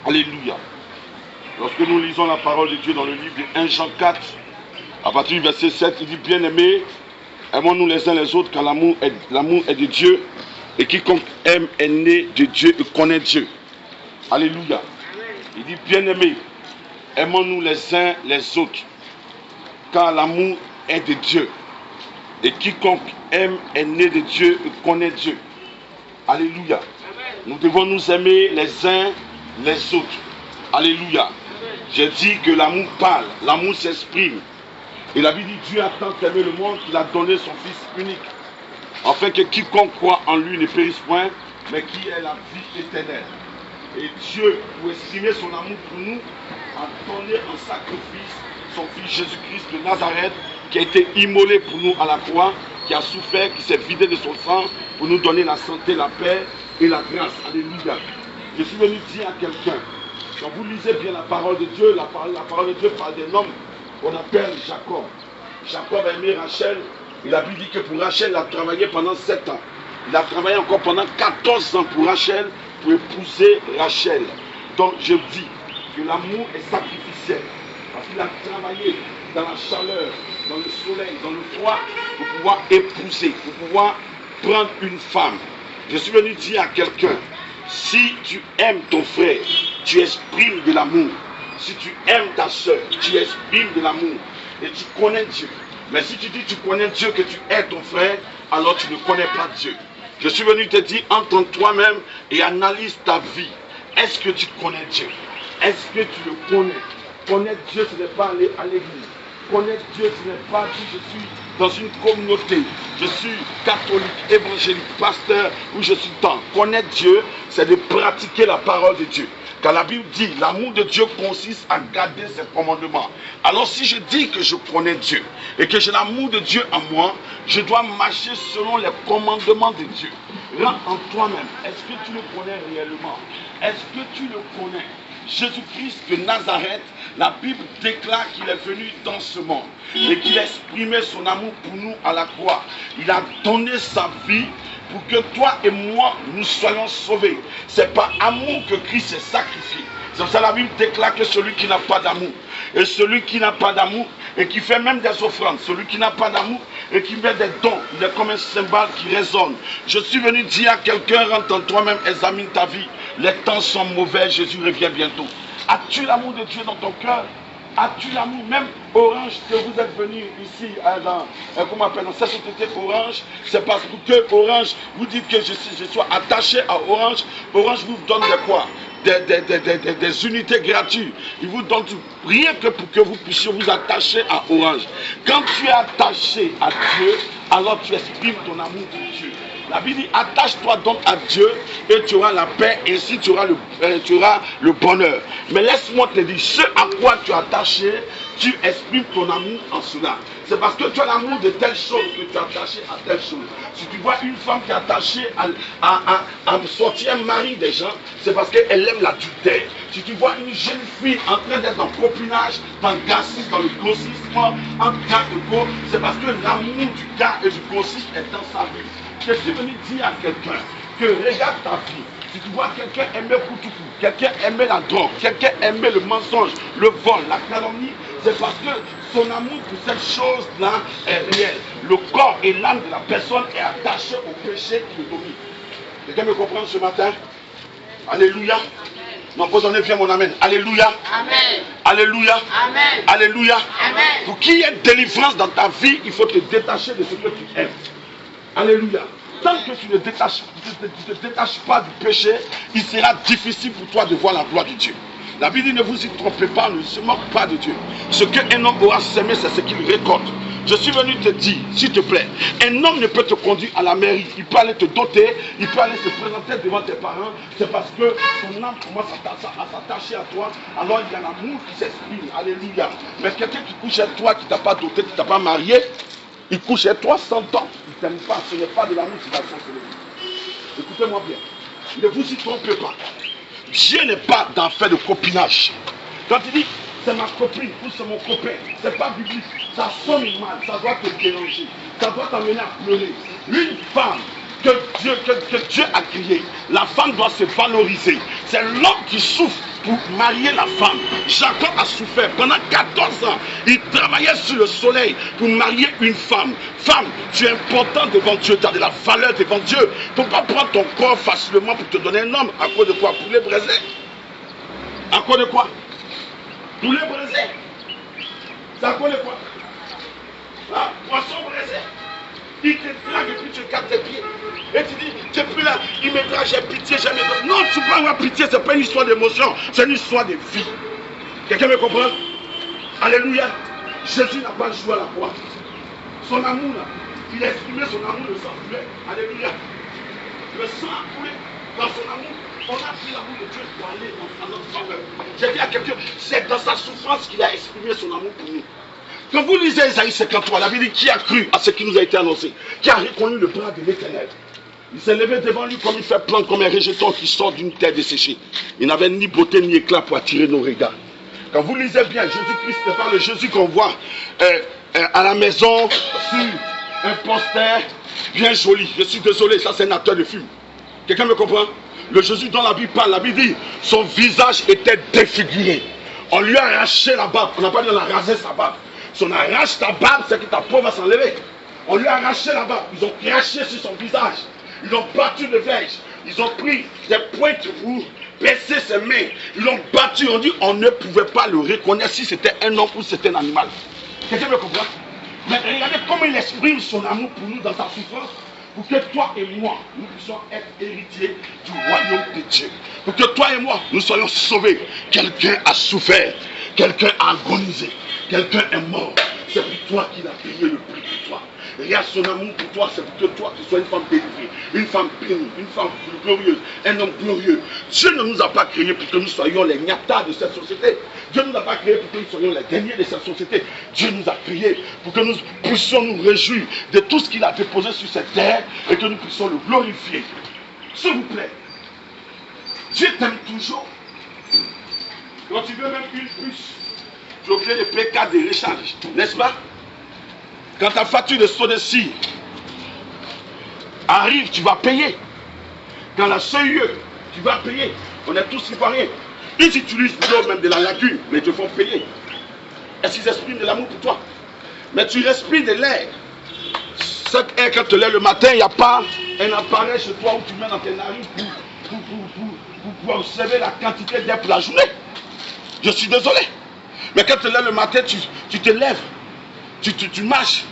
Alléluia. Lorsque nous lisons la parole de Dieu dans le livre de 1 Jean 4, à partir du verset 7, il dit: bien-aimés, aimons-nous les uns les autres, car l'amour est de Dieu, et quiconque aime est né de Dieu et connaît Dieu. Alléluia. Il dit: bien-aimés, aimons-nous les uns les autres, car l'amour est de Dieu, et quiconque aime est né de Dieu et connaît Dieu. Alléluia. Nous devons nous aimer les uns les autres. Alléluia. J'ai dit que l'amour parle, l'amour s'exprime. Et la Bible dit: Dieu a tant aimé le monde qu'il a donné son Fils unique, afin que quiconque croit en lui ne périsse point, mais qui ait la vie éternelle. Et Dieu, pour exprimer son amour pour nous, a donné en sacrifice son Fils Jésus-Christ de Nazareth, qui a été immolé pour nous à la croix, qui a souffert, qui s'est vidé de son sang pour nous donner la santé, la paix et la grâce. Alléluia. Je suis venu dire à quelqu'un, quand vous lisez bien la parole de Dieu, la parole de Dieu parle d'un homme qu'on appelle Jacob. Jacob a aimé Rachel. Et la Bible dit que pour Rachel, il a travaillé pendant 7 ans. Il a travaillé encore pendant 14 ans pour Rachel, pour épouser Rachel. Donc je dis que l'amour est sacrificiel. Parce qu'il a travaillé dans la chaleur, dans le soleil, dans le froid, pour pouvoir épouser, pour pouvoir prendre une femme. Je suis venu dire à quelqu'un: si tu aimes ton frère, tu exprimes de l'amour. Si tu aimes ta soeur, tu exprimes de l'amour. Et tu connais Dieu. Mais si tu dis que tu connais Dieu, que tu aimes ton frère, alors tu ne connais pas Dieu. Je suis venu te dire: entre en toi-même et analyse ta vie. Est-ce que tu connais Dieu? Est-ce que tu le connais? Connaître Dieu, ce n'est pas aller à l'église. Connaître Dieu, ce n'est pas dire: je suis dans une communauté, je suis catholique, évangélique, pasteur, ou je suis tant. Connaître Dieu, c'est de pratiquer la parole de Dieu. Car la Bible dit: l'amour de Dieu consiste à garder ses commandements. Alors si je dis que je connais Dieu et que j'ai l'amour de Dieu en moi, je dois marcher selon les commandements de Dieu. Rentre en toi-même. Est-ce que tu le connais réellement? Est-ce que tu le connais? Jésus-Christ de Nazareth, la Bible déclare qu'il est venu dans ce monde et qu'il a exprimé son amour pour nous à la croix. Il a donné sa vie pour que toi et moi, nous soyons sauvés. C'est par amour que Christ s'est sacrifié. C'est pour ça que la Bible déclare que celui qui n'a pas d'amour, et celui qui n'a pas d'amour, et qui fait même des offrandes, celui qui n'a pas d'amour, et qui met des dons, il est comme un cymbale qui résonne. Je suis venu dire à quelqu'un: rentre en toi-même, examine ta vie. Les temps sont mauvais, Jésus revient bientôt. As-tu l'amour de Dieu dans ton cœur? As-tu l'amour? Même Orange, que vous êtes venu ici dans cette société Orange, c'est parce que Orange, vous dites que je sois attaché à Orange. Orange vous donne de quoi? Des unités gratuites. Il vous donne tout, rien que pour que vous puissiez vous attacher à Orange. Quand tu es attaché à Dieu, alors tu exprimes ton amour pour Dieu. La Bible dit: attache-toi donc à Dieu et tu auras la paix, et ainsi tu auras le bonheur. Mais laisse-moi te dire, ce à quoi tu es attaché, tu exprimes ton amour en cela. C'est parce que tu as l'amour de telle chose que tu es attaché à telle chose. Si tu vois une femme qui est attachée à sortir un mari des gens, c'est parce qu'elle aime l'adultère. Si tu vois une jeune fille en train d'être en copinage, dans le gassisme, dans le grossisme, en gars de go, c'est parce que l'amour du gars et du grossiste est dans sa vie. Je suis venu dire à quelqu'un que regarde ta vie. Si tu vois quelqu'un aimer Koutoukou, quelqu'un aimer la drogue, quelqu'un aimer le mensonge, le vol, la calomnie, c'est parce que son amour pour cette chose-là est réel. Le corps et l'âme de la personne est attaché au péché qui le domine. Quelqu'un me comprend ce matin? Alléluia. Non, posez bien mon amen. Alléluia. Amen. Alléluia. Amen. Alléluia. Amen. Pour qu'il y ait délivrance dans ta vie, il faut te détacher de ce que tu aimes. Alléluia. Tant que tu ne te détaches pas du péché, il sera difficile pour toi de voir la gloire de Dieu. La Bible dit: ne vous y trompez pas, ne se moque pas de Dieu. Ce qu'un homme aura semé, c'est ce qu'il récolte. Je suis venu te dire, s'il te plaît, un homme ne peut te conduire à la mairie. Il peut aller te doter, il peut aller se présenter devant tes parents. C'est parce que son âme commence à s'attacher à toi. Alors il y a l'amour qui s'exprime. Alléluia. Mais quelqu'un qui couche avec toi, qui ne t'a pas doté, qui ne t'a pas marié, il couche avec toi 100 ans. Il ne t'aime pas. Ce n'est pas de l'amour qui va s'enseigner. Écoutez-moi bien. Ne vous y trompez pas. Dieu n'est pas dans fait de copinage. Quand il dit c'est ma copine ou c'est mon copain, c'est pas biblique. Ça sonne mal, ça doit te déranger, ça doit t'amener à pleurer. Une femme que Dieu a créée, la femme doit se valoriser. C'est l'homme qui souffre pour marier la femme. Jacob a souffert pendant 14 ans. Il travaillait sur le soleil pour marier une femme. Femme, tu es important devant Dieu, tu as de la valeur devant Dieu. Il ne faut pas prendre ton corps facilement pour te donner un homme. À cause de quoi? Poulet braisé. À cause de quoi? Poulet braisé. C'est à cause de quoi? Ah, poisson braisé. Il te drague et puis tu casses tes pieds. Et tu dis, tu n'es plus là, il me drague, j'ai pitié, j'ai mes... Non, tu peux pas avoir pitié, ce n'est pas une histoire d'émotion, c'est une histoire de vie. Quelqu'un me comprend? Alléluia. Jésus n'a pas joué à la croix. Son amour là, il a exprimé son amour, le sang coulait. Alléluia. Le sang a coulé dans son amour. On a pris l'amour de Dieu pour aller dans notre faveur. J'ai dit à quelqu'un, c'est dans sa souffrance qu'il a exprimé son amour pour nous. Quand vous lisez Isaïe 53, la Bible dit qui a cru à ce qui nous a été annoncé, qui a reconnu le bras de l'Éternel. Il s'est levé devant lui comme il fait plan, comme un rejeton qui sort d'une terre desséchée. Il n'avait ni beauté ni éclat pour attirer nos regards. Quand vous lisez bien, Jésus-Christ n'est pas le Jésus qu'on voit à la maison, sur un poster bien joli. Je suis désolé, ça c'est un acteur de film. Quelqu'un me comprend? Le Jésus dont la Bible parle, la Bible dit, son visage était défiguré. On lui a arraché la barbe. On n'a pas dit on a rasé sa barbe. Si on arrache ta barbe, c'est que ta peau va s'enlever. On lui a arraché la barbe. Ils ont craché sur son visage. Ils ont battu le verge. Ils ont pris des pointes pour baisser ses mains. Ils l'ont battu. On dit on ne pouvait pas le reconnaître si c'était un homme ou si c'était un animal. Quelqu'un me comprend? Mais regardez comment il exprime son amour pour nous dans sa souffrance. Pour que toi et moi, nous puissions être héritiers du royaume de Dieu. Pour que toi et moi, nous soyons sauvés. Quelqu'un a souffert. Quelqu'un a agonisé. Quelqu'un est mort. C'est pour toi qu'il a payé le prix pour toi. Regarde son amour pour toi, c'est pour que toi, tu sois une femme délivrée, une femme bénie, une femme glorieuse, un homme glorieux. Dieu ne nous a pas créés pour que nous soyons les gnatas de cette société. Dieu ne nous a pas créés pour que nous soyons les derniers de cette société. Dieu nous a créés pour que nous puissions nous réjouir de tout ce qu'il a déposé sur cette terre et que nous puissions le glorifier. S'il vous plaît, Dieu t'aime toujours. Quand tu veux même une puce, tu obtiens les PK de recharge, n'est-ce pas? Quand ta facture de Sodecy arrive, tu vas payer. Quand la CIE, tu vas payer. On est tous ivoiriens. Ils utilisent l'eau même de la lagune, mais ils te font payer. Est-ce qu'ils expriment de l'amour pour toi? Mais tu respires de l'air. Cet air, quand tu te lèves le matin, il n'y a pas un appareil chez toi où tu mets dans tes narines pour observer la quantité d'air pour la journée. Je suis désolé. Mais quand tu te lèves le matin, tu te lèves. Tu marches,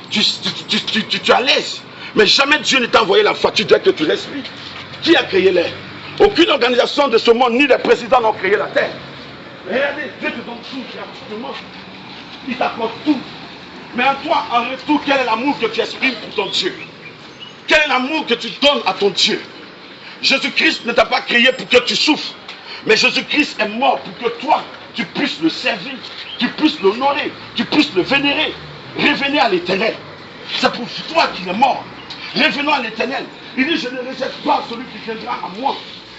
tu es à l'aise. Mais jamais Dieu ne t'a envoyé la facture dès que tu respires. Qui a créé l'air? Aucune organisation de ce monde, ni les présidents n'ont créé la terre. Regardez, Dieu te donne tout gratuitement. Il t'accorde tout. Mais en toi, en retour, quel est l'amour que tu exprimes pour ton Dieu? Quel est l'amour que tu donnes à ton Dieu? Jésus-Christ ne t'a pas créé pour que tu souffres. Mais Jésus-Christ est mort pour que toi, tu puisses le servir, tu puisses l'honorer, tu puisses le vénérer. Revenez à l'Éternel. C'est pour toi qu'il est mort. Revenons à l'Éternel. Il dit, je ne rejette pas celui qui viendra à moi.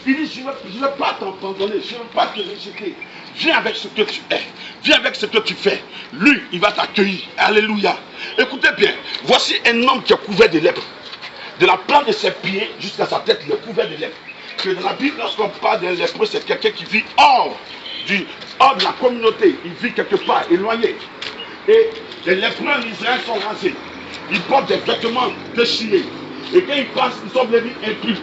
Il dit, je ne vais pas t'abandonner, je ne vais pas te rejeter. Viens avec ce que tu es. Viens avec ce que tu fais. Lui, il va t'accueillir. Alléluia. Écoutez bien. Voici un homme qui est couvert de lèpre. De la plante de ses pieds jusqu'à sa tête, il est couvert de lèpre. Que dans la Bible, lorsqu'on parle d'un lépreux, c'est quelqu'un qui vit hors de la communauté. Il vit quelque part, éloigné. Et les lépreux en Israël sont rasés. Ils portent des vêtements déchirés. Et quand ils passent, ils sont devenus impurs.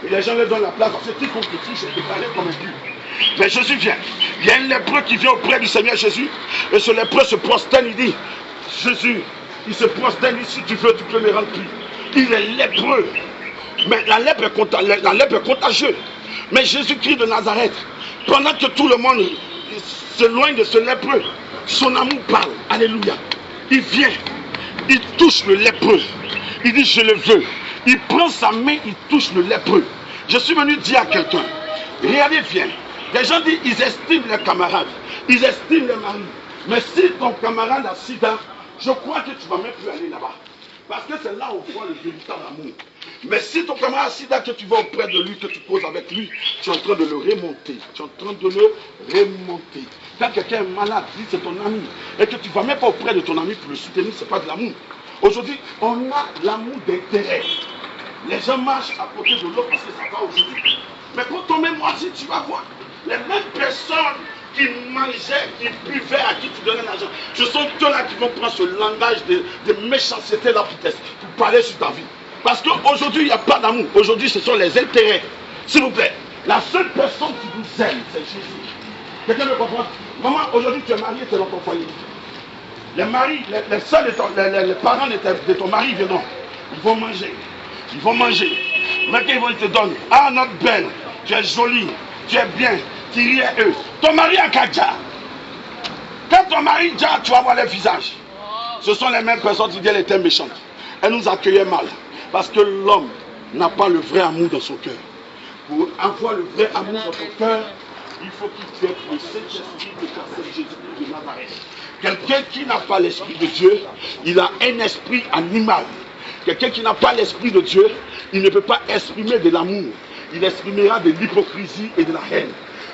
Et les gens leur donnent la place. Parce que quiconque te touche est déclaré comme impur. Mais Jésus vient. Il y a un lépreux qui vient auprès du Seigneur Jésus. Et ce lépreux se prosterne. Il dit, Jésus, il se prosterne. Si tu veux, tu peux me rendre pur. Il est lépreux. Mais la lèpre est contagieuse. Mais Jésus-Christ de Nazareth, pendant que tout le monde s'éloigne de ce lépreux, son amour parle. Alléluia. Il vient. Il touche le lépreux. Il dit, je le veux. Il prend sa main, il touche le lépreux. Je suis venu dire à quelqu'un, regardez bien. Les gens disent, ils estiment les camarades. Ils estiment les maris. Mais si ton camarade a sida, je crois que tu ne vas même plus aller là-bas. Parce que c'est là où on voit le véritable amour. Mais si ton camarade sida, que tu vas auprès de lui, que tu causes avec lui, tu es en train de le remonter. Tu es en train de le remonter. Quand quelqu'un est malade, dis c'est ton ami. Et que tu ne vas même pas auprès de ton ami pour le soutenir, ce n'est pas de l'amour. Aujourd'hui, on a l'amour d'intérêt. Les gens marchent à côté de l'autre parce que ça va aujourd'hui. Mais quand on met moi, si tu vas voir, les mêmes mangeaient, qui buvaient, à qui tu donnais l'argent. Ce sont ceux-là qui vont prendre ce langage de méchanceté là pour parler sur ta vie. Parce qu'aujourd'hui, il n'y a pas d'amour. Aujourd'hui, ce sont les intérêts. S'il vous plaît, la seule personne qui vous aime, c'est Jésus. Quelqu'un me comprend? Maman, aujourd'hui, tu es marié, tu es dans ton foyer. Les maris, les sœurs les parents de ton mari viendront. Ils vont manger. Ils vont manger. Maintenant, ils vont te donner. Ah, notre belle, tu es jolie, tu es bien, tu ris à eux. Ton mari a Kadja. Quand ton mari dit, tu vas voir les visages. Ce sont les mêmes personnes qui disent qu'elle était méchante. Elle nous accueillait mal. Parce que l'homme n'a pas le vrai amour dans son cœur. Pour avoir le vrai amour dans ton cœur, il faut qu'il ait le Saint-Esprit de Jésus de Nazareth. Quelqu'un qui n'a pas l'Esprit de Dieu, il a un esprit animal. Quelqu'un qui n'a pas l'Esprit de Dieu, il ne peut pas exprimer de l'amour. Il exprimera de l'hypocrisie et de la haine.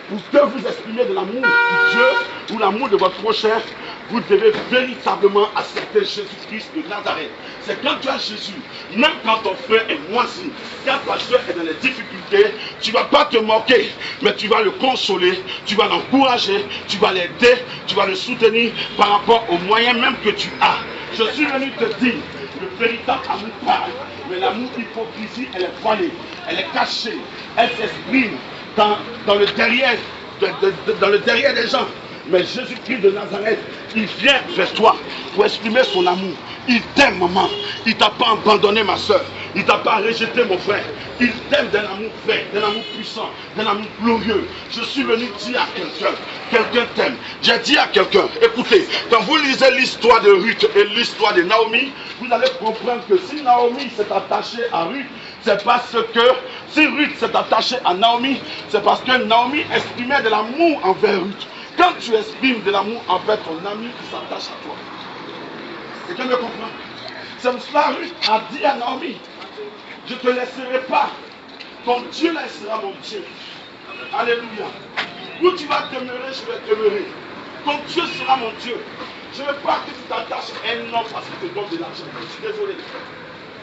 Pour que vous exprimez de l'amour de Dieu ou l'amour de votre prochain, vous devez véritablement accepter Jésus-Christ de Nazareth. C'est quand tu as Jésus, même quand ton frère est moisi, quand ta soeur est dans les difficultés, tu ne vas pas te moquer, mais tu vas le consoler, tu vas l'encourager, tu vas l'aider, tu vas le soutenir par rapport aux moyens même que tu as. Je suis venu te dire, le véritable amour parle, mais l'amour hypocrisie, elle est voilée, elle est cachée, elle s'exprime dans le derrière, dans le derrière des gens. Mais Jésus-Christ de Nazareth, il vient vers toi pour exprimer son amour. Il t'aime, maman. Il ne t'a pas abandonné, ma soeur. Il ne t'a pas rejeté, mon frère. Il t'aime d'un amour vrai, d'un amour puissant, d'un amour glorieux. Je suis venu dire à quelqu'un t'aime. J'ai dit à quelqu'un, écoutez, quand vous lisez l'histoire de Ruth et l'histoire de Naomi, vous allez comprendre que si Naomi s'est attachée à Ruth, c'est parce que, si Ruth s'est attachée à Naomi, c'est parce que Naomi exprimait de l'amour envers Ruth. Quand tu exprimes de l'amour envers ton ami, il s'attache à toi. Quelqu'un me comprend? C'est pour cela que Ruth a dit à Naomi, je ne te laisserai pas. Ton Dieu là sera mon Dieu. Alléluia. Où tu vas demeurer, je vais demeurer. Ton Dieu sera mon Dieu. Je ne veux pas que tu t'attaches à un homme parce qu'il te donne de l'argent. Je suis désolé.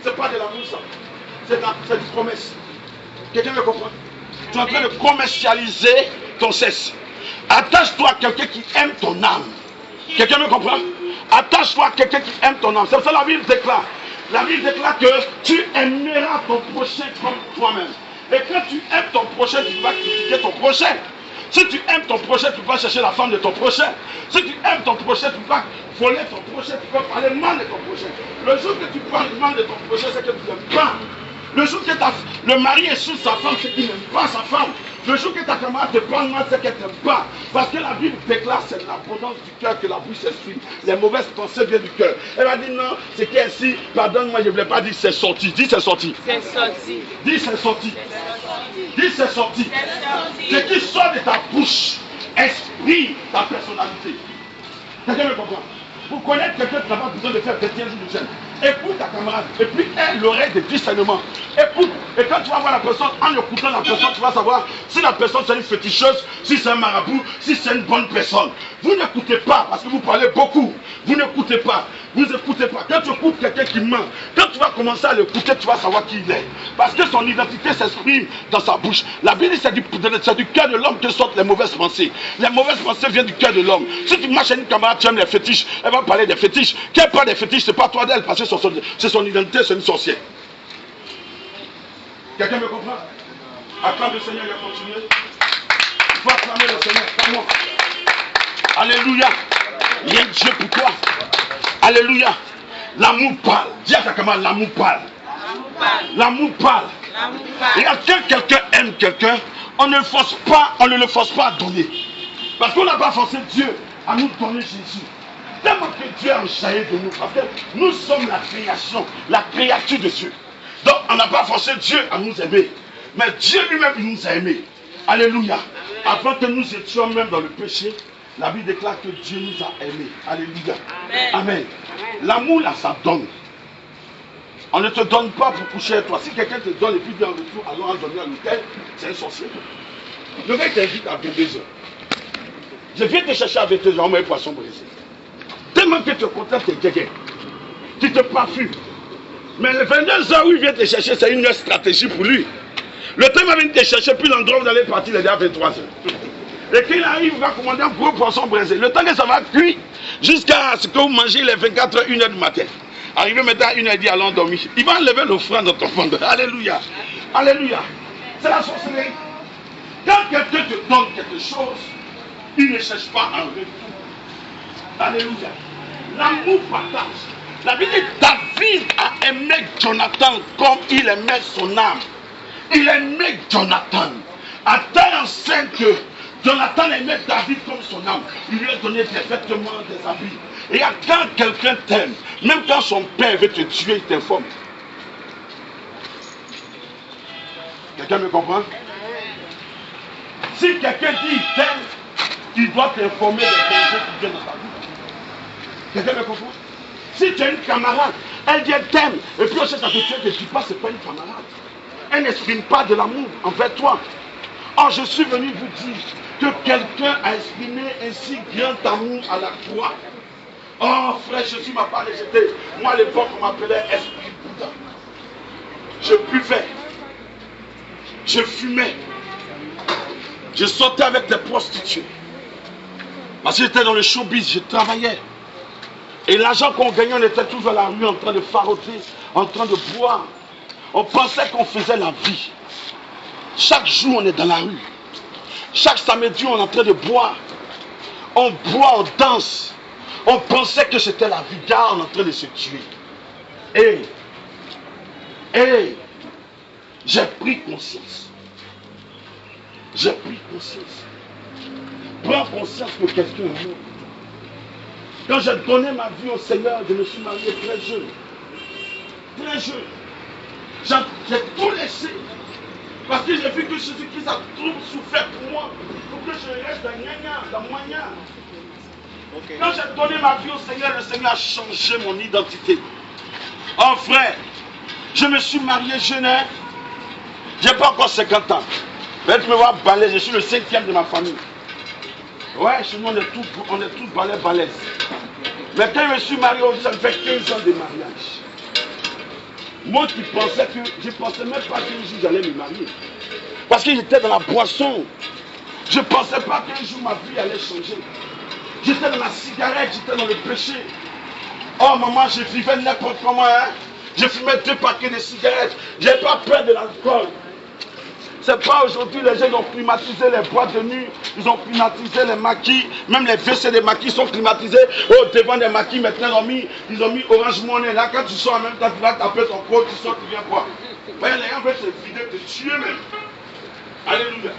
Ce n'est pas de l'amour ça. C'est une promesse. Quelqu'un me comprend? Tu es en train de commercialiser ton sexe. Attache-toi à quelqu'un qui aime ton âme. Quelqu'un me comprend? Attache-toi à quelqu'un qui aime ton âme. C'est pour ça que la Bible déclare. La Bible déclare que tu aimeras ton prochain comme toi-même. Et quand tu aimes ton prochain, tu vas critiquer ton prochain. Si tu aimes ton prochain, tu vas chercher la femme de ton prochain. Si tu aimes ton prochain, tu vas voler ton prochain, tu vas parler mal de ton prochain. Le jour que tu parles mal de ton prochain, c'est que tu n'aimes pas. Le jour que le mari est sous sa femme, c'est qu'il n'aime pas sa femme. Le jour que ta camarade te parle mal, c'est qu'elle ne t'aime pas. Parce que la Bible déclare, c'est l'abondance du cœur que la bouche s'exprime. Les mauvaises pensées viennent du cœur. Elle va dire non, c'est qu'ainsi, pardonne-moi, je ne voulais pas dire c'est sorti. Dis c'est sorti. C'est sorti. Dis c'est sorti. Dis c'est sorti. Ce qui sort de ta bouche exprime ta personnalité. Quelqu'un me comprend? Pour connaître quelqu'un, tu n'as pas besoin de faire 21 jours de jeûne. Écoute ta camarade, et puis elle l'oreille de discernement. Écoute, et quand tu vas voir la personne, en écoutant la personne, tu vas savoir si la personne c'est une féticheuse, si c'est un marabout, si c'est une bonne personne. Vous n'écoutez pas, parce que vous parlez beaucoup. Vous n'écoutez pas, vous n'écoutez pas. Quand tu écoutes quelqu'un qui ment, quand tu vas commencer à l'écouter, tu vas savoir qui il est. Parce que son identité s'exprime dans sa bouche. La Bible dit que c'est du cœur de l'homme que sortent les mauvaises pensées. Les mauvaises pensées viennent du cœur de l'homme. Si tu marches à une camarade, tu aimes les fétiches, elle va parler des fétiches. Qu'elle parle des fétiches, c'est pas toi d'elle, parce que c'est son identité, c'est une sorcière. Quelqu'un me comprend? Acclame le Seigneur, il va continuer. Il faut acclamer le Seigneur, pas moi. Alléluia. Il y a Dieu pour toi. Alléluia. L'amour parle. Dis à ta camarade, l'amour parle. L'amour parle. Et quand quelqu'un aime quelqu'un, on ne le force pas à donner. Parce qu'on n'a pas forcé Dieu à nous donner Jésus. Tellement que Dieu a enchaîné de nous. Parce que nous sommes la création, la créature de Dieu. Donc on n'a pas forcé Dieu à nous aimer. Mais Dieu lui-même, il nous a aimés. Alléluia. Avant que nous étions même dans le péché, la Bible déclare que Dieu nous a aimés. Alléluia. Amen. Amen. L'amour là, ça donne. On ne te donne pas pour coucher avec toi. Si quelqu'un te donne et puis dit en retour, allons en donner à l'hôtel, c'est un sorcier. Le gars t'invite à 22h. Je viens te chercher à 22h, on met un poisson brisé. Tellement que tu es content, tu es guégué. Tu te parfumes. Mais les 22h où il vient te chercher, c'est une stratégie pour lui. Le temps va venir te chercher, puis l'endroit où vous allez partir, il est à 23h. Et qu'il arrive, il va commander un gros poisson braisé. Le temps que ça va cuire, jusqu'à ce que vous mangez les 24 h, 1h du matin. Arrivé maintenant à 1h, il dit allons dormir. Il va enlever l'offrande dans ton fond. Alléluia. Alléluia. C'est la sorcellerie. Quand quelqu'un te donne quelque chose, il ne cherche pas un retour. Alléluia. L'amour partage. La Bible dit David a aimé Jonathan comme il aimait son âme. Il aimait Jonathan. À tel enseigne que Jonathan aimait David comme son âme. Il lui a donné des vêtements, des habits. Et quand quelqu'un t'aime, même quand son père veut te tuer, il t'informe. Quelqu'un me comprend? Si quelqu'un dit il t'aime, il doit t'informer des dangers qui viennent dans ta vie. Quelqu'un me comprend? Si tu as une camarade, elle dit elle t'aime, et puis on cherche à te tuer, tu ne dis pas c'est pas une camarade. Elle n'exprime pas de l'amour envers toi. Or, je suis venu vous dire que quelqu'un a exprimé un si grand amour à la croix. Oh frère, Jésus m'a parlé, moi à l'époque on m'appelait esprit Bouddha. Je buvais, je fumais, je sortais avec des prostituées. Parce que j'étais dans le showbiz, je travaillais. Et l'argent qu'on gagnait, on était toujours à la rue en train de faroter, en train de boire. On pensait qu'on faisait la vie. Chaque jour, on est dans la rue. Chaque samedi, on est en train de boire. On boit, on danse. On pensait que c'était la vie. Car on est en train de se tuer. Et j'ai pris conscience. J'ai pris conscience. Prends conscience que quelqu'un est mort. Quand j'ai donné ma vie au Seigneur, je me suis marié très jeune. Très jeune. J'ai tout laissé. Parce que j'ai vu que Jésus-Christ a trop souffert pour moi. Pour que je reste dans moyen. Quand j'ai donné ma vie au Seigneur, le Seigneur a changé mon identité. Oh frère, je me suis marié jeune. Je n'ai pas encore 50 ans. Mais tu me vois balèze, je suis le 5e de ma famille. Ouais, chez nous on est tous balèzes. Mais quand je me suis marié, ça me fait 15 ans de mariage. Moi qui pensais que, je ne pensais même pas qu'un jour j'allais me marier. Parce que j'étais dans la boisson. Je ne pensais pas qu'un jour ma vie allait changer. J'étais dans la cigarette, j'étais dans le péché. Oh maman, je vivais n'importe comment. Hein? Je fumais 2 paquets de cigarettes. Je n'avais pas peur de l'alcool. C'est pas aujourd'hui, les gens ont climatisé les boîtes de nuit, ils ont climatisé les maquis, même les WC des maquis sont climatisés. Oh, devant des maquis, maintenant, ils ont mis Orange Money. Là, quand tu sors en même temps, tu vas taper ton code, tu sors, tu viens quoi. Voyez, les gens veulent te vider, te tuer même. Alléluia.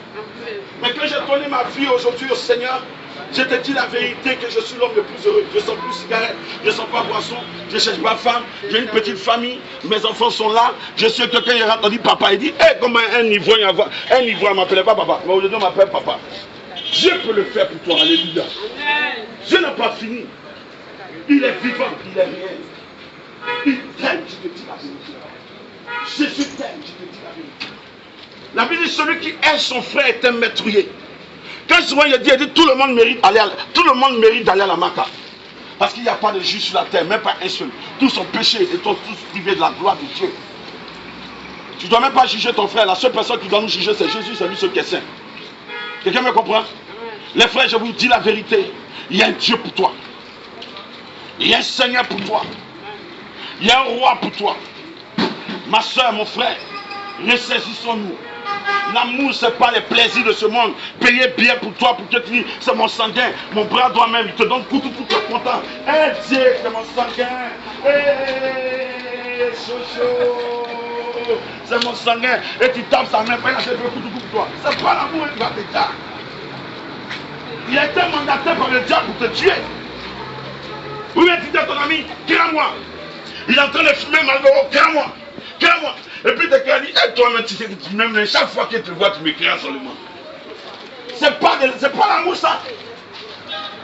Mais quand j'ai donné ma vie aujourd'hui au Seigneur, je te dis la vérité que je suis l'homme le plus heureux. Je ne sens plus cigarette, je ne sens pas boisson, je ne cherche pas femme, j'ai une petite famille, mes enfants sont là. Je suis quelqu'un qui rentre, on dit papa, il dit, hey, comment un Ivoirien ne m'appelait pas papa, mais aujourd'hui on m'appelle papa. Dieu peut le faire pour toi, alléluia. Dieu n'a pas fini. Il est vivant, il est réel. Il t'aime, je te dis la vérité. Jésus t'aime, je te dis la vérité. La Bible dit celui qui aime son frère est un meurtrier. Quand souvent il dit tout le monde mérite d'aller à la Mecque. Parce qu'il n'y a pas de juge sur la terre, même pas un seul. Tous sont péchés et sont tous privés de la gloire de Dieu. Tu ne dois même pas juger ton frère. La seule personne qui doit nous juger, c'est Jésus, c'est lui seul qui est saint. Quelqu'un me comprend? Les frères, je vous dis la vérité. Il y a un Dieu pour toi. Il y a un Seigneur pour toi. Il y a un roi pour toi. Ma soeur, mon frère, ressaisissons-nous. L'amour, ce n'est pas les plaisirs de ce monde. Payer bien pour toi, pour que tu dis, c'est mon sanguin, mon bras droit même, il te donne tout, tu es content. Dieu, c'est mon sanguin. Chocho, c'est mon sanguin. Et tu tapes sa main, il a fait tout pour toi. C'est pas l'amour qui va te dire. Il a été mandaté par le diable pour te tuer. Ou bien tu dis à ton ami, crée-moi. Il est en train de fumer Malboro, crée-moi. Crée-moi. Et puis tu dit, toi-même, tu sais que tu m'aimes, chaque fois que tu vois, tu me crées seulement. C'est pas l'amour ça.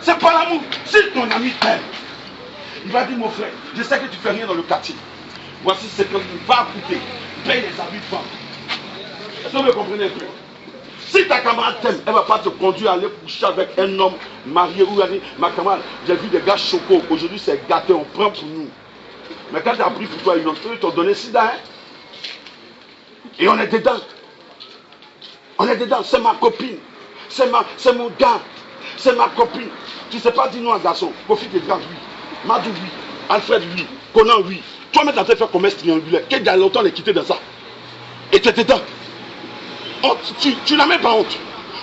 C'est pas l'amour. Si ton ami t'aime, il va dire, mon frère, je sais que tu fais rien dans le quartier. Voici ce que tu vas coûter. Paye les habits de femme. Est-ce que vous me comprenez un peu? Si ta camarade t'aime, elle ne va pas te conduire à aller coucher avec un homme marié ou aller, ma camarade, j'ai vu des gars chocos, aujourd'hui c'est gâté, on prend pour nous. Mais quand tu as pris pour toi, ils t'ont donné sida, hein? Et on est dedans. On est dedans, c'est ma copine. c'est mon gars, c'est ma copine. Tu ne sais pas dire non à un garçon. Kofi te grave, oui. Madou, oui. Alfred, oui. Conan, oui. Toi-même, tu as fait commerce triangulaire. Quel gars longtemps les quitté dans ça? Et tu es dedans. Oh, tu n'as même pas honte.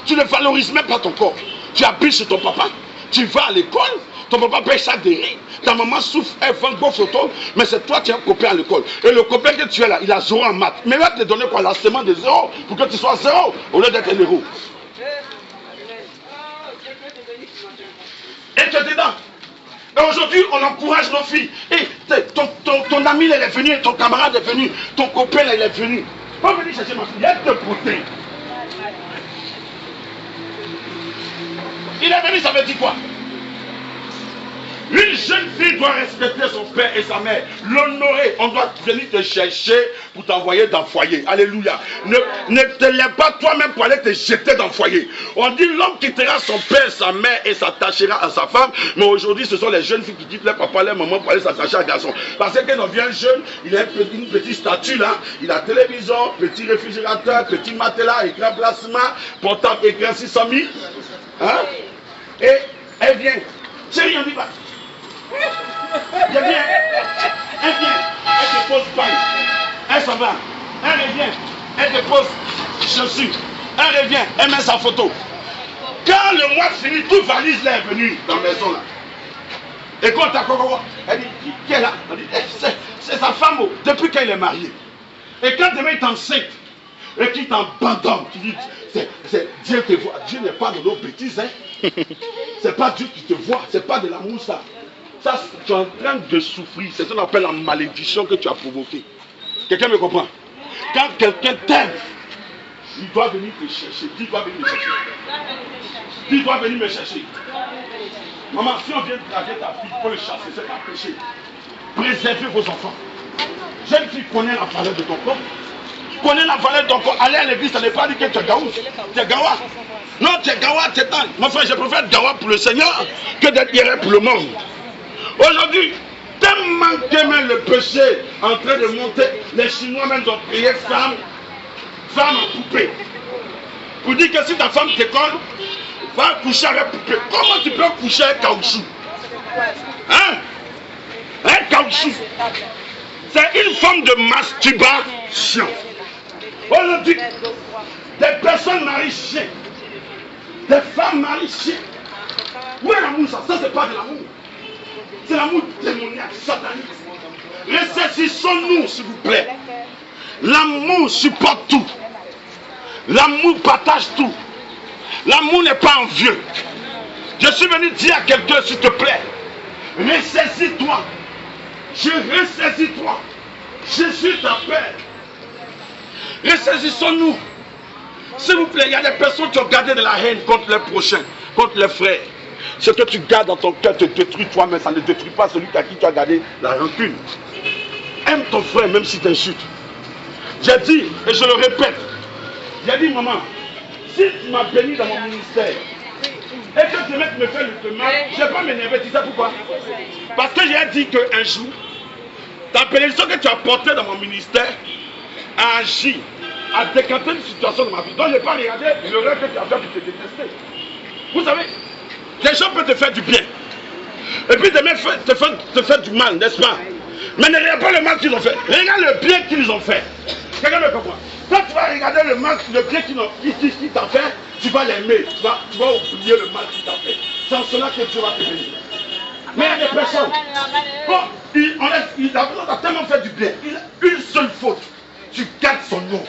Tu ne valorises même pas ton corps. Tu habites chez ton papa. Tu vas à l'école. Ton papa paye chaque dérive. Ta maman souffre, elle vend beau photo. Mais c'est toi qui as un copain à l'école. Et le copain que tu es là, il a 0 en maths. Mais il va te donner quoi? La semence de 0 pour que tu sois 0 au lieu d'être un héros. Et tu es dedans. Et aujourd'hui, on encourage nos filles. Et ton ami, elle est venu, ton camarade est venu, ton copain, il est venu. Pas venir chercher ma fille, il est de beauté. Il est venu, ça veut dire quoi? Une jeune fille doit respecter son père et sa mère, l'honorer. On doit venir te chercher pour t'envoyer dans le foyer. Alléluia. Ne te lève pas toi-même pour aller te jeter dans le foyer. On dit l'homme quittera son père, sa mère et s'attachera à sa femme. Mais aujourd'hui, ce sont les jeunes filles qui quittent leur papa, leur maman pour aller s'attacher à un garçon. Parce que quand on vient jeune, il a une petite statue là. Il a télévision, petit réfrigérateur, petit matelas, écran plasma, portable, écran 600 000. Hein? Et elle vient. Chérie, on dit pas. Elle vient, elle te pose paille, elle s'en va, elle revient, elle te pose chaussures, elle revient, elle met sa photo. Quand le mois finit, toute valise là est venue dans la maison là. Et quand t'as elle dit, qui est là? Elle dit, c'est sa femme depuis qu'elle est mariée. Et quand demain il t'enseigne et qu'il t'abandonne, tu dis, Dieu te voit. Dieu n'est pas de nos bêtises, hein. C'est pas Dieu qui te voit, c'est pas de l'amour ça. Ça, tu es en train de souffrir. C'est ce qu'on appelle la malédiction que tu as provoquée. Quelqu'un me comprend? Quand quelqu'un t'aime, il doit venir te chercher. Dis, doit venir me chercher. Dis, doit venir me chercher. Maman, si on vient draguer ta fille pour le chasser, c'est un péché. Préservez vos enfants. Jeune fille, connaît la valeur de ton corps. Connais la valeur de ton corps. Aller à l'église, ça n'est pas dit que tu es gaouz. Tu es gawa. Non, tu es gawa, tu es temps. Mon frère, je préfère être gawa pour le Seigneur que d'être hier pour le monde. Aujourd'hui, tellement qu'aiment le péché en train de monter, les Chinois même ont créé femme en poupée. Pour dire que si ta femme t'école, va coucher avec poupée. Comment tu peux coucher avec caoutchouc? Hein? Un caoutchouc. C'est une forme de masturbation. Aujourd'hui, des personnes marient chiens. Des femmes marient chiens. Où est l'amour ça? Ça c'est pas de l'amour. C'est l'amour démoniaque, satanique. Ressaisissons-nous, s'il vous plaît. L'amour supporte tout. L'amour partage tout. L'amour n'est pas envieux. Je suis venu dire à quelqu'un, s'il te plaît, ressaisis-toi. Je ressaisis-toi. Jésus t'appelle. Ressaisissons-nous. S'il vous plaît, il y a des personnes qui ont gardé de la haine contre leurs prochains, contre leurs frères. Ce que tu gardes dans ton cœur te détruit toi-même, ça ne détruit pas celui à qui tu as gardé la rancune. Aime ton frère même si tu insultes. J'ai dit, et je le répète, j'ai dit, maman, si tu m'as béni dans mon ministère, et que tu me fais le mal, je ne vais pas m'énerver, tu sais pourquoi? Parce que j'ai dit qu'un jour, ta bénédiction que tu as portée dans mon ministère a agi, a décanté une situation de ma vie. Donc je n'ai pas regardé l'erreur que tu as fait pour te détester. Vous savez, les gens peuvent te faire du bien. Et puis demain te faire du mal, n'est-ce pas? Mais ne regarde pas le mal qu'ils ont fait. Regarde le bien qu'ils ont fait. Quelqu'un me comprend? Quand tu vas regarder le mal, le bien qu'ils t'ont fait, tu vas l'aimer. Tu vas oublier le mal qu'ils t'ont fait. C'est en cela que Dieu va te bénir. Mais il y a des personnes. Bon, il a tellement fait du bien. Il a une seule faute. Tu gardes son nom.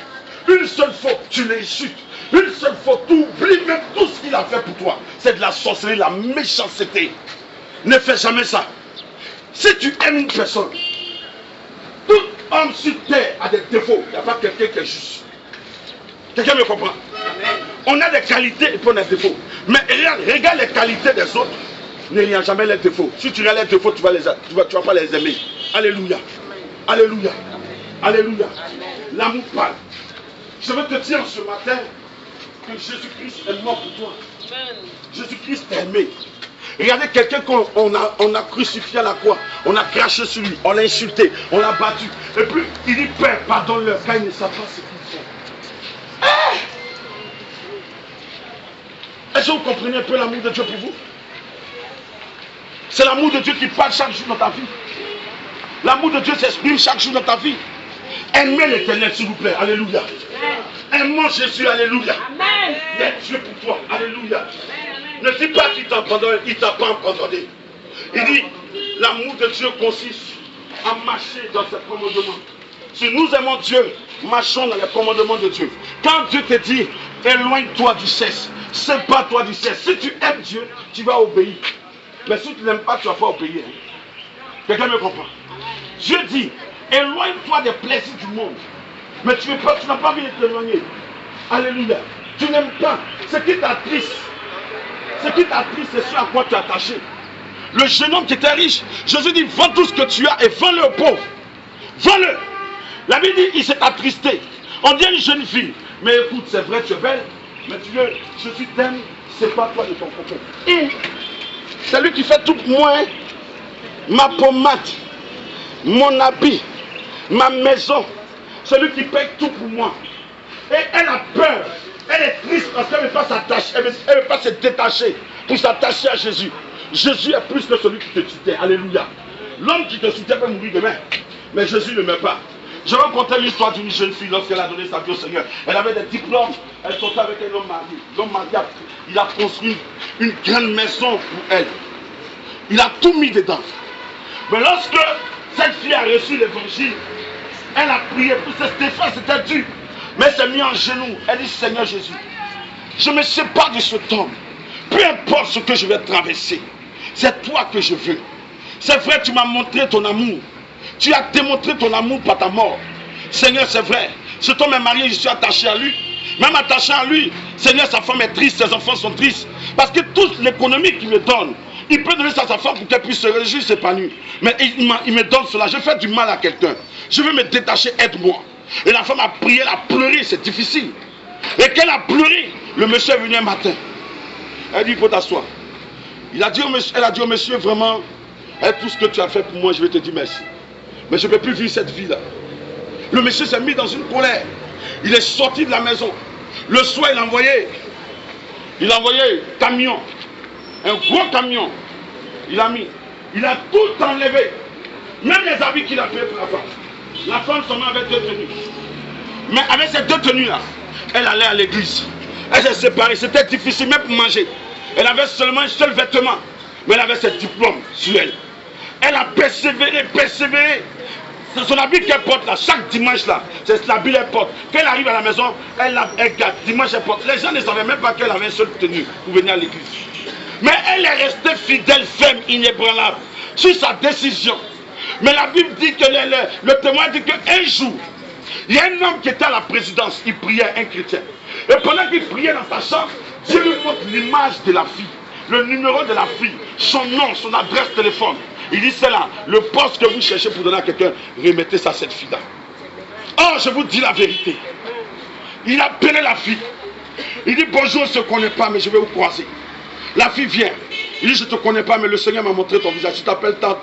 Une seule faute, tu l'insultes. Une seule faute, tu oublies même tout ce qu'il a fait pour toi. C'est de la sorcellerie, la méchanceté. Ne fais jamais ça. Si tu aimes une personne, tout homme sur terre a des défauts. Il n'y a pas quelqu'un qui est juste. Quelqu'un me comprend? On a des qualités et puis on a des défauts. Mais regarde les qualités des autres. Il n'y a jamais les défauts. Si tu regardes les défauts, tu vas pas les aimer. Alléluia. Alléluia. Alléluia. L'amour parle. Je veux te dire ce matin que Jésus-Christ est mort pour toi. Jésus-Christ t'a aimé. Regardez quelqu'un qu'on a crucifié à la croix. On a craché sur lui. On l'a insulté. On l'a battu. Et puis il dit, Père, pardonne-leur car ils ne savent pas ce qu'ils font. Est-ce que vous comprenez un peu l'amour de Dieu pour vous? C'est l'amour de Dieu qui parle chaque jour dans ta vie. L'amour de Dieu s'exprime chaque jour dans ta vie. Aimez l'Éternel, s'il vous plaît. Alléluia. Aimons Jésus. Alléluia. Amen. Il est Dieu pour toi. Alléluia. Ne dis pas qu'il t'a abandonné. Il ne t'a pas abandonné. Il dit, l'amour de Dieu consiste à marcher dans ses commandements. Si nous aimons Dieu, marchons dans les commandements de Dieu. Quand Dieu te dit, éloigne-toi du sexe, sépare-toi du sexe. Si tu aimes Dieu, tu vas obéir. Mais si tu n'aimes pas, tu ne vas pas obéir. Quelqu'un me comprend? Dieu dit, éloigne-toi des plaisirs du monde. Mais tu n'as pas envie de t'éloigner. Alléluia. Tu n'aimes pas. Ce qui t'attriste, c'est ce à quoi tu es attaché. Le jeune homme qui était riche, Jésus dit, vends tout ce que tu as et vends-le aux pauvres. Vends-le. La Bible dit, il s'est attristé. On dit à une jeune fille, mais écoute, c'est vrai, tu es belle, mais tu veux, Jésus t'aime, c'est pas toi de ton copain. Et c'est lui qui fait tout pour moi, hein. Ma pommade, mon habit, ma maison, c'est lui qui paye tout pour moi. Et elle a peur, elle est triste parce qu'elle ne veut pas s'attacher, elle ne veut pas se détacher pour s'attacher à Jésus. Jésus est plus que celui qui te soutient. Alléluia. L'homme qui te soutient peut mourir demain, mais Jésus ne meurt pas. Je vais raconter l'histoire d'une jeune fille lorsqu'elle a donné sa vie au Seigneur. Elle avait des diplômes, elle sortait avec un homme marié. L'homme marié, il a construit une grande maison pour elle. Il a tout mis dedans. Mais lorsque cette fille a reçu l'évangile, elle a prié pour ce Stéphane, c'était dur. Mais elle s'est mise en genoux. Elle dit, Seigneur Jésus, je me sépare de cet homme. Peu importe ce que je vais traverser, c'est toi que je veux. C'est vrai, tu m'as montré ton amour. Tu as démontré ton amour par ta mort. Seigneur, c'est vrai. Cet homme est marié, je suis attaché à lui. Même attaché à lui, Seigneur, sa femme est triste, ses enfants sont tristes. Parce que toute l'économie qu'il me donne, il peut donner ça à sa femme pour qu'elle puisse se réjouir, s'épanouir. Mais il me donne cela. Je fais du mal à quelqu'un. Je veux me détacher, aide-moi. Et la femme a prié, elle a pleuré, c'est difficile. Et qu'elle a pleuré, le monsieur est venu un matin. Elle dit, il faut t'asseoir. Elle a dit au monsieur, vraiment, tout ce que tu as fait pour moi, je vais te dire merci. Mais je ne peux plus vivre cette vie-là. Le monsieur s'est mis dans une colère. Il est sorti de la maison. Le soir, il a envoyé camion. Un gros camion. Il a tout enlevé. Même les habits qu'il a fait pour la femme. La femme seulement avait 2 tenues. Mais avec ces 2 tenues-là, elle allait à l'église. Elle s'est séparée. C'était difficile même pour manger. Elle avait seulement un seul vêtement. Mais elle avait ses diplômes sur elle. Elle a persévéré. C'est son habit qu'elle porte là, chaque dimanche là, c'est l'habit qu'elle porte. Quand elle arrive à la maison, elle garde, dimanche elle porte. Les gens ne savaient même pas qu'elle avait une seule tenue pour venir à l'église. Mais elle est restée fidèle, ferme, inébranlable, sur sa décision. Mais la Bible dit que le témoin dit qu'un jour, il y a un homme qui était à la présidence, il priait, un chrétien. Et pendant qu'il priait dans sa chambre, Dieu lui montre l'image de la fille, le numéro de la fille, son nom, son adresse téléphone. Il dit, c'est là, le poste que vous cherchez pour donner à quelqu'un, remettez ça à cette fille-là. Oh, je vous dis la vérité. Il a appelé la fille. Il dit, bonjour, on ne se connaît pas, mais je vais vous croiser. La fille vient. Il dit, je ne te connais pas, mais le Seigneur m'a montré ton visage. Tu t'appelles tant.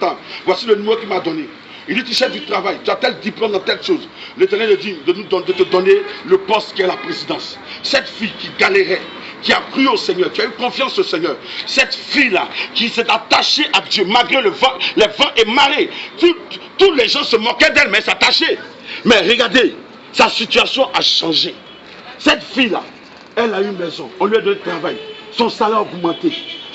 Voici le numéro qu'il m'a donné. Il dit, tu cherches du travail, tu as tel diplôme dans telle chose. L'Éternel dit de te donner le poste qui est la présidence. Cette fille qui galérait, qui a cru au Seigneur, qui a eu confiance au Seigneur, cette fille-là qui s'est attachée à Dieu malgré les vents et marées, tous les gens se moquaient d'elle, mais elle s'attachait. Mais regardez, sa situation a changé. Cette fille-là, elle a une maison, on lui a donné du travail, son salaire a augmenté.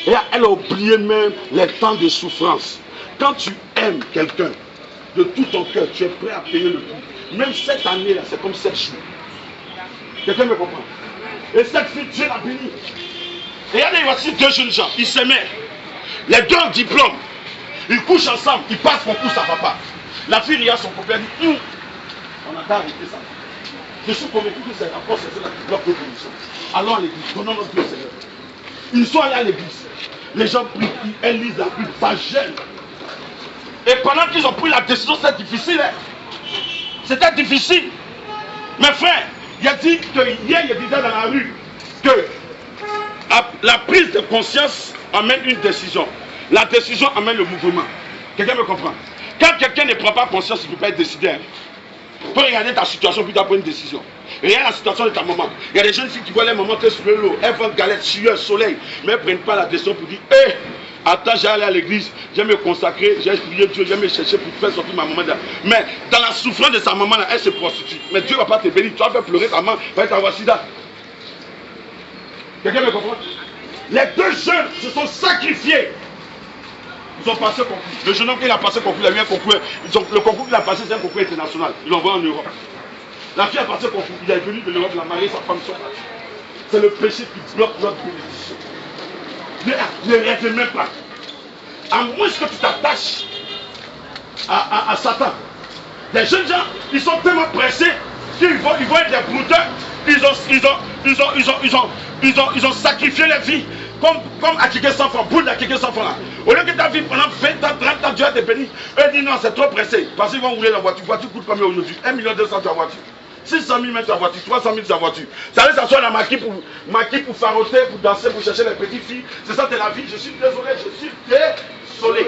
Et elle a oublié même les temps de souffrance. Quand tu aimes quelqu'un de tout ton cœur, tu es prêt à payer le prix. Même cette année-là, c'est comme 7 jours. Quelqu'un me comprend? Et cette fille, Dieu l'a bénie. Et regardez, voici 2 jeunes gens, ils s'aimaient. Les 2 ont diplôme. Ils couchent ensemble, ils passent concours à papa. La fille regarde son copain, dit, on a qu'à arrêter ça. Je suis convaincu que c'est encore leur proposition. Allons à l'église, donnons notre Dieu au Seigneur. Ils sont allés à l'église. Les gens prient, elles lisent la Bible, ça gêne. Et pendant qu'ils ont pris la décision, c'était difficile. Hein? C'était difficile. Mes frères, il a dit que hier, il disait dans la rue que la prise de conscience amène une décision. La décision amène le mouvement. Quelqu'un me comprend? Quand quelqu'un ne prend pas conscience, il ne peut pas être décidé. Hein? Tu peux regarder ta situation puis tu prendre une décision. Regarde la situation de ta maman. Il y a des jeunes filles qui voient les mamans que sur l'eau, elles font galette, sueur, soleil, mais elles ne prennent pas la décision pour dire hé, attends, j'ai allé à l'église, j'ai me consacrer, j'ai prié Dieu, j'ai me chercher pour faire sortir ma maman. Mais dans la souffrance de sa maman, là, elle se prostitue. Mais Dieu ne va pas te bénir, tu vas faire pleurer ta maman, va t'avoir sida. Quelqu'un me comprend? Les deux jeunes se sont sacrifiés. Ils ont passé le concours. Le jeune homme qui a passé le concours, il a eu un concours. Le concours qu'il a passé, c'est un concours international. Il l'envoie en Europe. La fille a passé le concours, il est venu de l'Europe, il a marié sa femme, son mari. C'est le péché qui bloque notre bénédiction. Ne rêve même pas. À moins que tu t'attaches à Satan. Les jeunes gens, ils sont tellement pressés qu'ils vont être des brouteurs. Ils ont sacrifié les vies. Comme à quelqu'un sans francs, boule à quelqu'un sans francs là. Au lieu que ta vie pendant 20 ans, 30 ans, Dieu a te béni. Eux disent non, c'est trop pressé. Parce qu'ils vont rouler la voiture. La voiture coûte combien aujourd'hui? 1 200 000 ta voiture. 600 000 mètres ta voiture, 300 000 ta voiture. Ça veut s'asseoir la maquille pour faroter, pour danser, pour chercher les petites filles. C'est ça, c'est la vie. Je suis désolé, je suis désolé.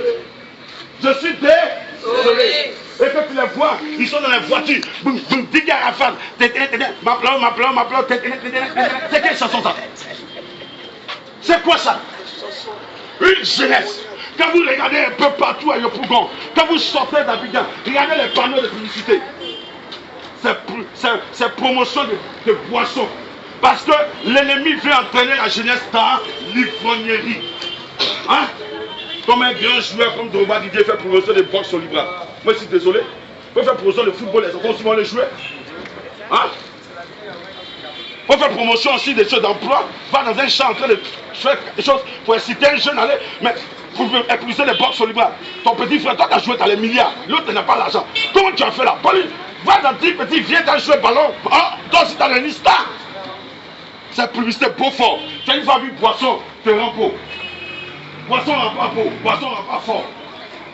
Je suis désolé. Et que tu les vois, ils sont dans la voiture. Boum, boum, digue à la femme. Ma c'est quelle chanson ça? C'est quoi ça? Une jeunesse. Quand vous regardez un peu partout à Yopougon, quand vous sortez d'Abidjan, regardez les panneaux de publicité. C'est promotion de boissons. Parce que l'ennemi veut entraîner la jeunesse dans l'ivrognerie. Hein? Comme un grand joueur comme Drogba Didier fait promotion de boxe au Libra. Moi je suis désolé. On fait promotion de football, les enfants aussi vont les jouer. Hein? On fait promotion aussi des choses d'emploi. Va dans un champ en train de faire des choses pour inciter un jeune à aller. Mais pour épouser les box au Libra. Ton petit frère, toi tu as joué, tu as les milliards. L'autre n'a pas l'argent. Comment tu as fait là? Va dans tes petits, viens t'as joué ballon. Ah, toi aussi t'as les stars. C'est publicité beau fort. Tu as une fois vu poisson, te rend beau. Poisson n'a pas beau, poisson n'a pas fort.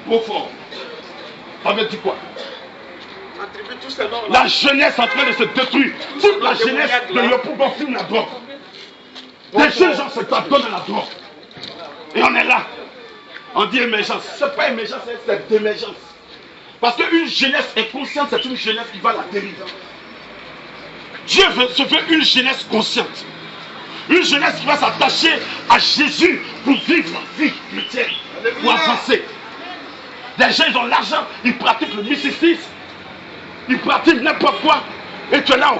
Beau fort. Ça veut dire quoi? La jeunesse en train de se détruire. Toute la jeunesse de Yopougon fume la drogue. Les jeunes gens se donnent à la drogue. Et on est là. On dit émergence. C'est pas émergence, c'est d'émergence. Parce qu'une jeunesse inconsciente, c'est une jeunesse qui va l'atterrir. Dieu se veut une jeunesse consciente. Une jeunesse qui va s'attacher à Jésus pour vivre la vie chrétienne, pour avancer. Les gens, ils ont l'argent, ils pratiquent le mysticisme, ils pratiquent n'importe quoi. Et tu es là, on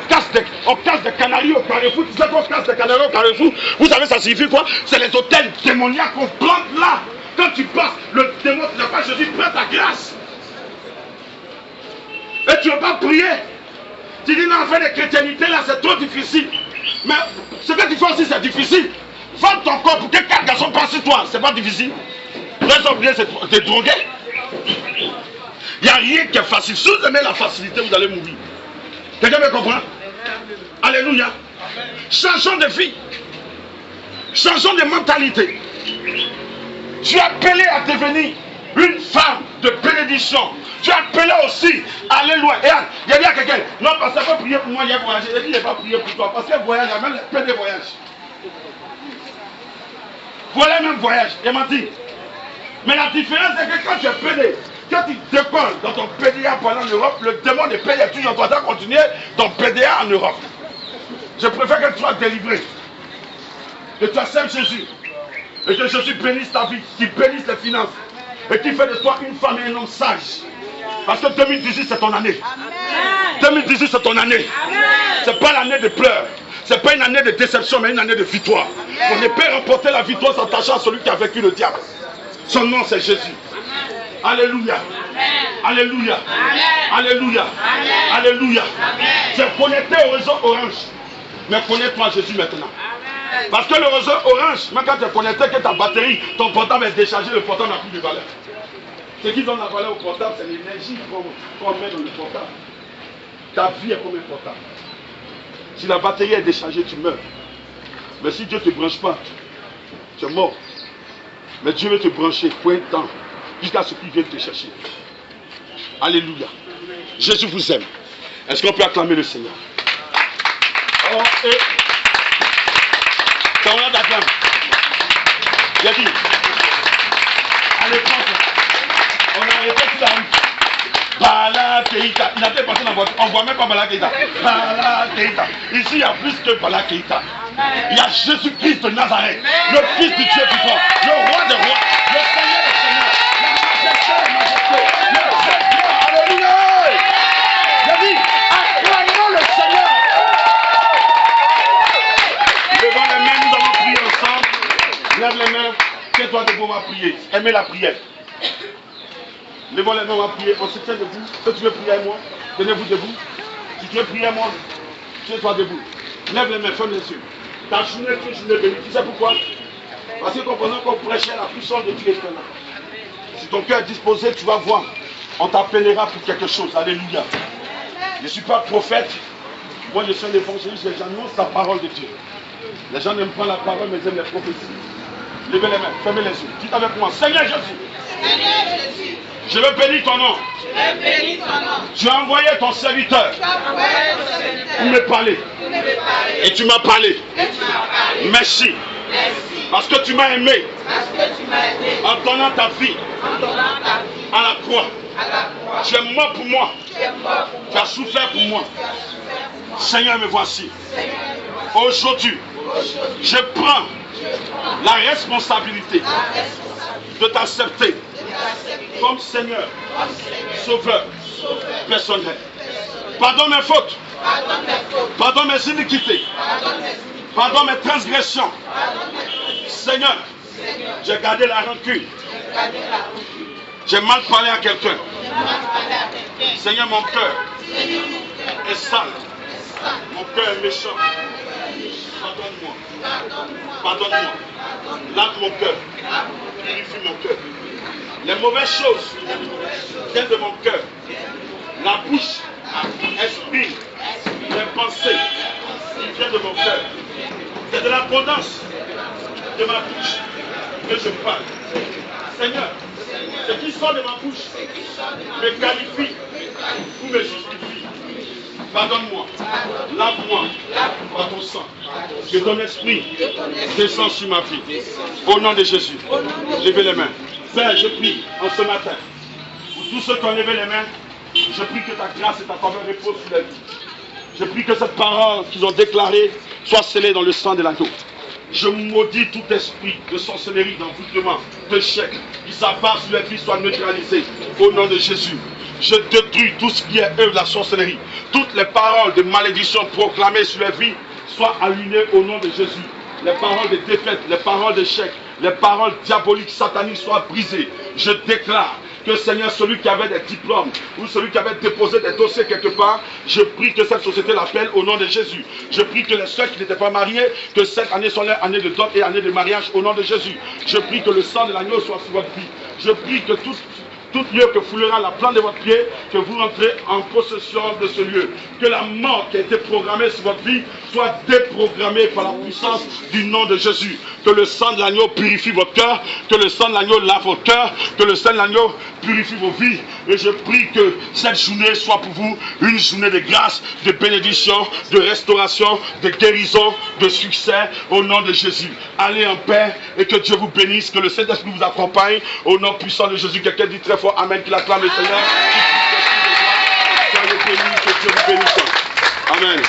casse des canaries au Carrefour. Tu sais qu'on casse des canaries au Carrefour? Vous savez, ça signifie quoi? C'est les hôtels démoniaques qu'on plante là. Quand tu passes, le démon ne n'a pas Jésus, prends ta grâce. Et tu ne vas pas prier. Tu dis non, faire des chrétiennités là, c'est trop difficile. Mais ce que tu fais aussi, c'est difficile. Vends ton corps pour que 4 garçons passent sur toi, c'est pas difficile. Les hommes, c'est de droguer. Il n'y a rien qui est facile. Si vous aimez la facilité, vous allez mourir. Quelqu'un me comprend? Alléluia. Changeons de vie. Changeons de mentalité. Tu es appelé à devenir une femme de bénédiction. Tu es appelé aussi à aller loin. Et il y a bien quelqu'un. Non, parce qu'il faut prier pour moi, il y a voyagé. Il a dit, il n'est pas prié pour toi. Parce qu'il voyage, il y a même plein de voyages. Voilà même voyage. Il m'a dit. Mais la différence, c'est que quand tu es pédé, quand tu décolles dans ton PDA pendant en Europe, le démon de PDA, tu dois continuer ton PDA en Europe. Je préfère que tu sois délivré. Que tu acceptes Jésus. Et que Jésus bénisse ta vie, qu'il bénisse tes finances. Et qu'il fait de toi une femme et un homme sage. Parce que 2018 c'est ton année. Amen. 2018 c'est ton année. C'est pas l'année de pleurs. C'est pas une année de déception, mais une année de victoire. On ne peut remporter la victoire s'attachant à celui qui a vaincu le diable. Son nom c'est Jésus. Alléluia. Alléluia. Alléluia. Alléluia. Tu es connecté au réseau orange. Mais connais-toi Jésus maintenant. Parce que le réseau orange, même quand tu es connecté, que ta batterie, ton portable est déchargé, le portable n'a plus de valeur. Ce qui donne la valeur au portable, c'est l'énergie qu'on met dans le portable. Ta vie est comme un portable. Si la batterie est déchargée, tu meurs. Mais si Dieu ne te branche pas, tu es mort. Mais Dieu veut te brancher pour un temps, jusqu'à ce qu'il vienne te chercher. Alléluia. Jésus vous aime. Est-ce qu'on peut acclamer le Seigneur? Oh, et... Quand on acclame. Il a dit, à l'époque, on a arrêté toute la rue. Bala Keïta. Il n'a pas passé dans la voiture. On ne voit même pas Bala Keïta. Bala Keïta. Ici, il y a plus que Bala Keïta. Il y a Jésus-Christ de Nazareth, le Fils du Dieu vivant, le Roi des rois, le Seigneur des seigneurs, la majesté des majestés, le Seigneur. Alléluia. J'ai dit, acclamons le Seigneur. Levons les mains, nous allons prier ensemble. Lève les mains, tiens-toi debout, on va prier. Aimez la prière. Levons les mains, on va prier. On se tient debout. Si tu veux prier avec moi, tenez-vous debout. Si tu veux prier avec moi, tiens-toi debout. Lève les mains, ferme les yeux. Ta journée est une journée bénie. Tu sais pourquoi? Parce que pendant qu'on prêchait, la puissance de Dieu est là. Si ton cœur est disposé, tu vas voir. On t'appellera pour quelque chose. Alléluia. Je ne suis pas prophète. Moi, je suis un évangéliste. J'annonce la parole de Dieu. Les gens n'aiment pas la parole, mais ils aiment les prophéties. Levez les mains, fermez les yeux. Dites avec moi, Seigneur Jésus. Je veux bénir ton nom. Tu as envoyé ton serviteur pour me parler. Et tu m'as parlé. Merci. Parce que tu m'as aimé en donnant ta vie à la croix. Tu es mort pour moi. Tu as souffert pour moi. Seigneur, me voici. Aujourd'hui, je prends la responsabilité de t'accepter comme Seigneur, Sauveur, personnel. Pardonne mes fautes, pardonne mes iniquités, pardonne mes transgressions. Seigneur, j'ai gardé la rancune. J'ai mal parlé à quelqu'un. Seigneur, mon cœur est sale. Mon cœur est méchant. Pardonne-moi. Pardonne-moi. Lave mon cœur. Purifie mon cœur. Les mauvaises choses viennent de mon cœur. La bouche, esprit, les pensées viennent de mon cœur. C'est de l'abondance de ma bouche que je parle. Seigneur, ce qui sort de ma bouche me qualifie ou me justifie. Pardonne-moi, lave-moi par ton sang. Que ton esprit descend sur ma vie. Au nom de Jésus, levez les mains. Père, je prie en ce matin, pour tous ceux qui ont levé les mains, je prie que ta grâce et ta faveur reposent sur la vie. Je prie que cette parole qu'ils ont déclarée soit scellée dans le sang de l'agneau. Je maudis tout esprit de sorcellerie, d'envoûtement, de chèque, qui s'abat sur les vies soit neutralisé. Au nom de Jésus, je détruis tout ce qui est œuvre de la sorcellerie. Toutes les paroles de malédiction proclamées sur les vies soient alignées au nom de Jésus. Les paroles de défaite, les paroles d'échec, les paroles diaboliques, sataniques soient brisées. Je déclare que Seigneur, celui qui avait des diplômes ou celui qui avait déposé des dossiers quelque part, je prie que cette société l'appelle au nom de Jésus. Je prie que les soeurs qui n'étaient pas mariées, que cette année soit leur année de dot et année de mariage au nom de Jésus. Je prie que le sang de l'agneau soit sur votre vie. Je prie que tout lieu que foulera la plante de votre pied, que vous rentrez en possession de ce lieu. Que la mort qui a été programmée sur votre vie soit déprogrammée par la puissance du nom de Jésus. Que le sang de l'agneau purifie votre cœur, que le sang de l'agneau lave votre cœur, que le sang de l'agneau purifie vos vies. Et je prie que cette journée soit pour vous une journée de grâce, de bénédiction, de restauration, de guérison, de succès au nom de Jésus. Allez en paix et que Dieu vous bénisse, que le Saint-Esprit vous accompagne au nom puissant de Jésus. Quelqu'un dit très fort Amen, qu'il acclame le Seigneur. Que Dieu vous bénisse. Amen.